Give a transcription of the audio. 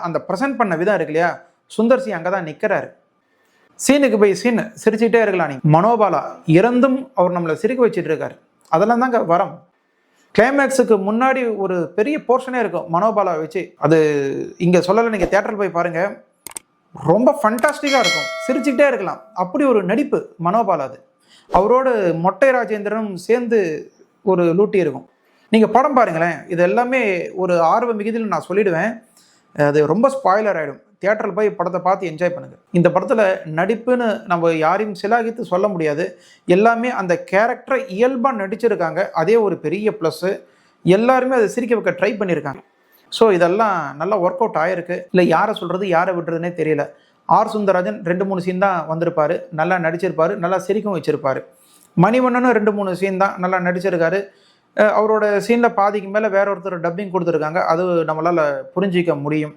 அந்த ப்ரெசென்ட் பண்ண விதம் இருக்கு இல்லையா, சுந்தர் சி அங்கே தான் நிற்கிறாரு. சீனுக்கு போய் சீன் சிரிச்சுட்டே இருக்கலாம். நீங்க மனோபாலா இறந்தும் அவர் நம்மளை சிரிக்க வச்சுட்டு இருக்காரு. அதெல்லாம் தாங்க வரம். கிளைமேக்ஸுக்கு முன்னாடி ஒரு பெரிய போர்ஷனே இருக்கும் மனோபாலா வச்சு. அது இங்கே சொல்லலை, நீங்கள் தியேட்டரில் போய் பாருங்க, ரொம்ப ஃபண்டாஸ்டிக்காக இருக்கும். சிரிச்சுக்கிட்டே இருக்கலாம். அப்படி ஒரு நடிப்பு மனோபாலா. அது அவரோடு மொட்டை ராஜேந்திரனும் சேர்ந்து ஒரு லூட்டி இருக்கும். நீங்கள் படம் பாருங்களேன், இது எல்லாமே ஒரு ஆர்வ மிகுதியில் நான் சொல்லிடுவேன். அது ரொம்ப ஸ்பாய்லர் ஆகிடும். தியேட்டரில் போய் படத்தை பார்த்து என்ஜாய் பண்ணுங்கள். இந்த படத்தில் நடிப்புன்னு நம்ம யாரையும் சிலாகித்து சொல்ல முடியாது. எல்லாமே அந்த கேரக்டரை இயல்பாக நடிச்சிருக்காங்க. அதே ஒரு பெரிய ப்ளஸ்ஸு. எல்லாருமே அதை சிரிக்க வைக்க ட்ரை பண்ணியிருக்காங்க. ஸோ இதெல்லாம் நல்லா ஒர்க் அவுட் ஆகிருக்கு. இல்லை யாரை சொல்கிறது யாரை விடுறதுனே தெரியல. ஆர் சுந்தரராஜன் 2-3 சீன் தான் வந்திருப்பார், நல்லா நடிச்சிருப்பார், நல்லா சிரிக்கும் வச்சிருப்பார். மணிவண்ணனும் 2-3 சீன் தான் நல்லா நடிச்சிருக்காரு. அவரோட சீனில் பாதிக்கு மேலே வேற ஒருத்தர் டப்பிங் கொடுத்துருக்காங்க. அது நம்மளால் புரிஞ்சிக்க முடியும்.